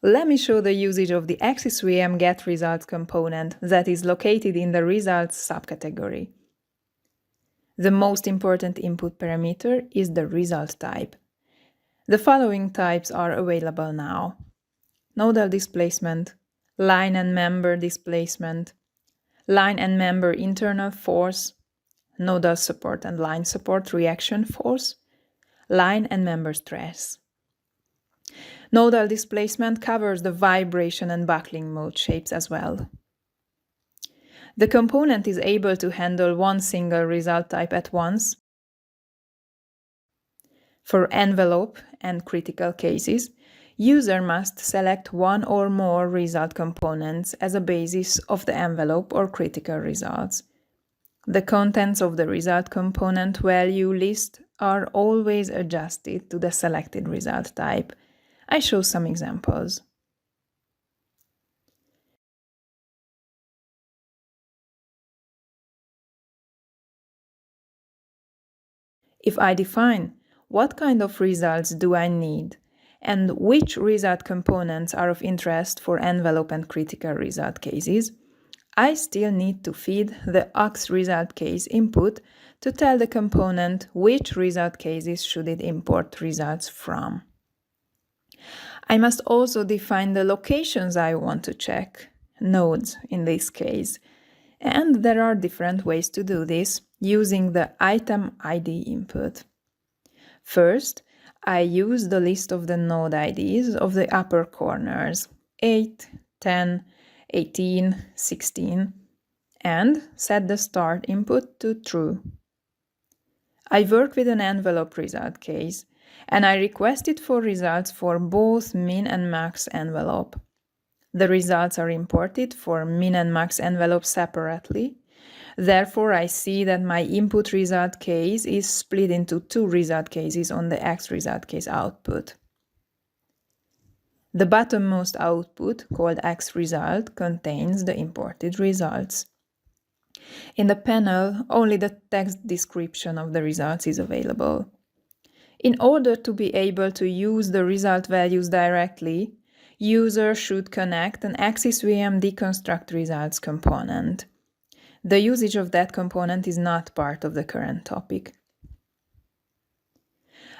Let me show the usage of the AXISVM getResults component that is located in the results subcategory. The most important input parameter is the result type. The following types are available now: nodal displacement, line and member displacement, line and member internal force, nodal support and line support reaction force, line and member stress. Nodal displacement covers the vibration and buckling mode shapes as well. The component is able to handle one single result type at once. For envelope and critical cases, user must select one or more result components as a basis of the envelope or critical results. The contents of the result component value list are always adjusted to the selected result type. I show some examples. If I define what kind of results do I need and which result components are of interest for envelope and critical result cases, I still need to feed the AX result case input to tell the component which result cases should it import results from. I must also define the locations I want to check, nodes in this case, and there are different ways to do this using the item ID input. First, I use the list of the node IDs of the upper corners, 8, 10, 18, 16, and set the start input to true. I work with an envelope result case, and I request it for results for both min and max envelope. The results are imported for min and max envelope separately. Therefore, I see that my input result case is split into two result cases on the X result case output. The bottommost output, called X result, contains the imported results. In the panel, only the text description of the results is available. In order to be able to use the result values directly, user should connect an AXISVM deconstruct results component. The usage of that component is not part of the current topic.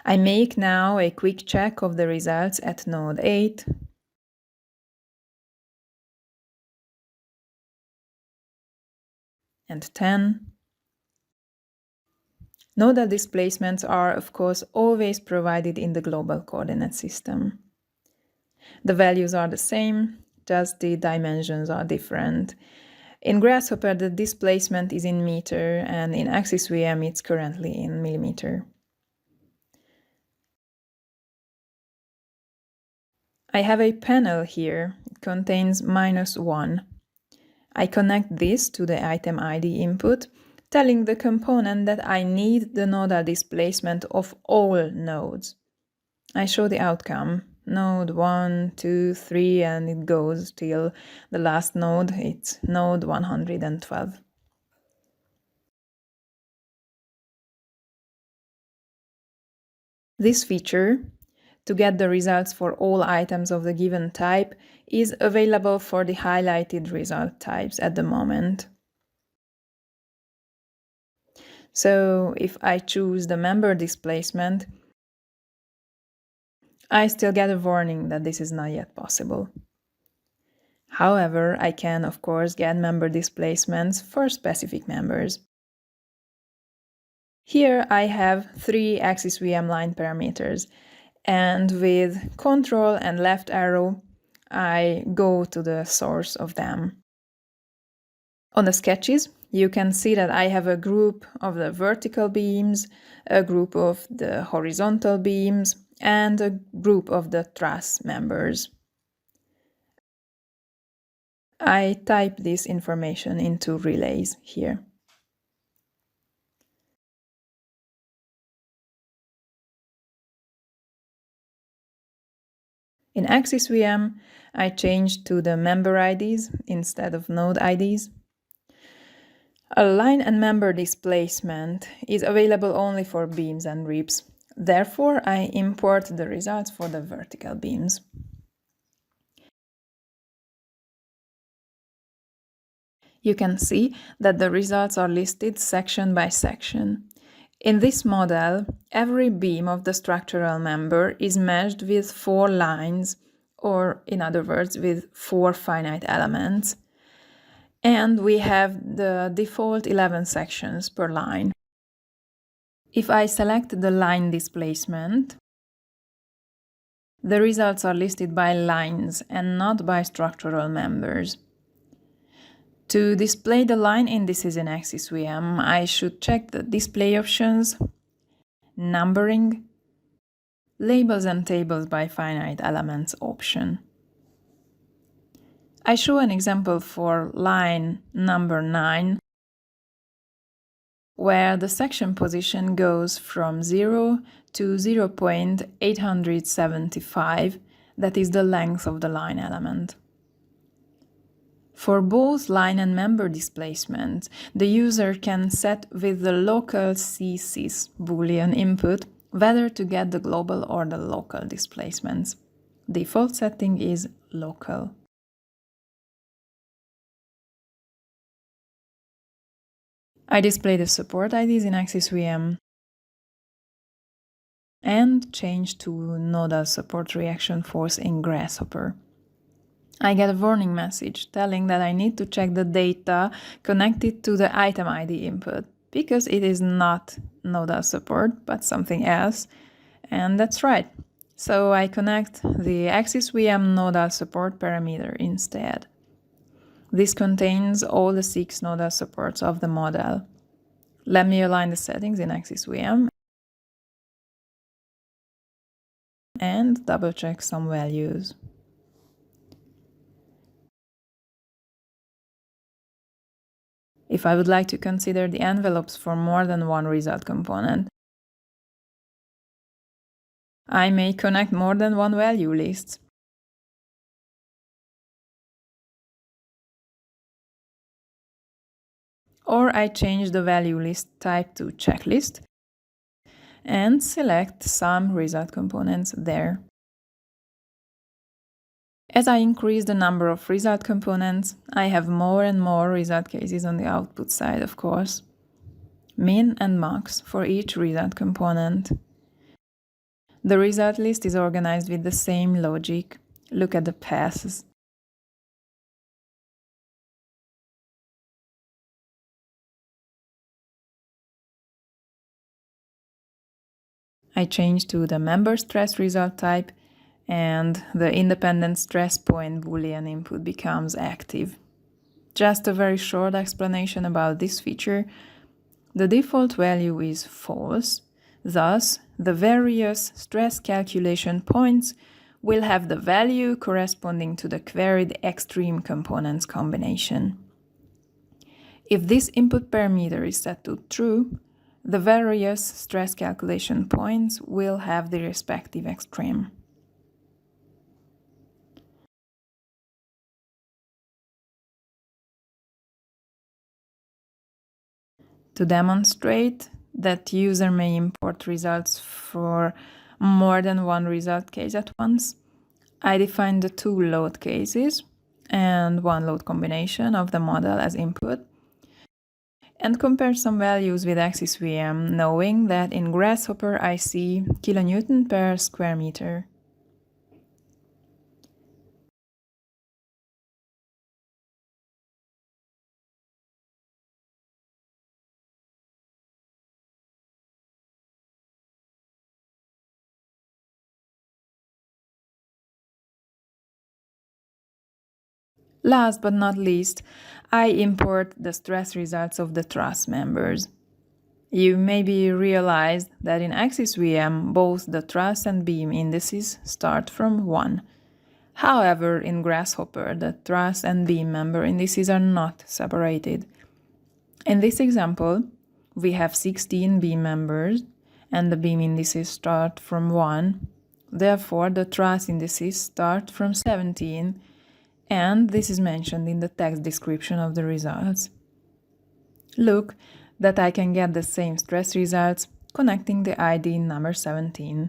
I make now a quick check of the results at node 8, and 10. Nodal displacements are, of course, always provided in the global coordinate system. The values are the same, just the dimensions are different. In Grasshopper, the displacement is in meter, and in AXISVM, it's currently in millimeter. I have a panel here. It contains -1. I connect this to the item ID input, telling the component that I need the nodal displacement of all nodes. I show the outcome. Node 1, 2, 3, and it goes till the last node. It's node 112. This feature, to get the results for all items of the given type, is available for the highlighted result types at the moment. So if I choose the member displacement, I still get a warning that this is not yet possible. However, I can, of course, get member displacements for specific members. Here I have 3 AXISVM line parameters, and with Ctrl and left arrow, I go to the source of them. On the sketches, you can see that I have a group of the vertical beams, a group of the horizontal beams, and a group of the truss members. I type this information into relays here. In AXISVM, I changed to the member IDs instead of node IDs. A line and member displacement is available only for beams and ribs. Therefore, I import the results for the vertical beams. You can see that the results are listed section by section. In this model, every beam of the structural member is meshed with 4 lines, or in other words, with 4 finite elements. And we have the default 11 sections per line. If I select the line displacement, the results are listed by lines and not by structural members. To display the line indices in AXISVM, I should check the display options, numbering, labels and tables by finite elements option. I show an example for line number 9, where the section position goes from 0 to 0.875, that is the length of the line element. For both line and member displacement, the user can set with the local CSys Boolean input whether to get the global or the local displacements. Default setting is local. I display the support IDs in AXISVM and change to nodal support reaction force in Grasshopper. I get a warning message telling that I need to check the data connected to the item ID input, because it is not nodal support, but something else. And that's right. So I connect the AXISVM nodal support parameter instead. This contains all the 6 nodal supports of the model. Let me align the settings in AXISVM and double check some values. If I would like to consider the envelopes for more than one result component, I may connect more than one value list. Or I change the value list type to checklist and select some result components there. As I increase the number of result components, I have more and more result cases on the output side, of course. Min and max for each result component. The result list is organized with the same logic. Look at the paths. I change to the member stress result type, and the independent stress point Boolean input becomes active. Just a very short explanation about this feature. The default value is false, thus the various stress calculation points will have the value corresponding to the queried extreme components combination. If this input parameter is set to true, the various stress calculation points will have the respective extreme. To demonstrate that user may import results for more than one result case at once, I define the 2 load cases and 1 load combination of the model as input, and compare some values with AXISVM, knowing that in Grasshopper I see kilonewton per square meter. Last but not least, I import the stress results of the truss members. You maybe realized that in AXISVM, both the truss and beam indices start from 1. However, in Grasshopper, the truss and beam member indices are not separated. In this example, we have 16 beam members, and the beam indices start from 1. Therefore, the truss indices start from 17, and this is mentioned in the text description of the results. Look that I can get the same stress results connecting the ID number 17.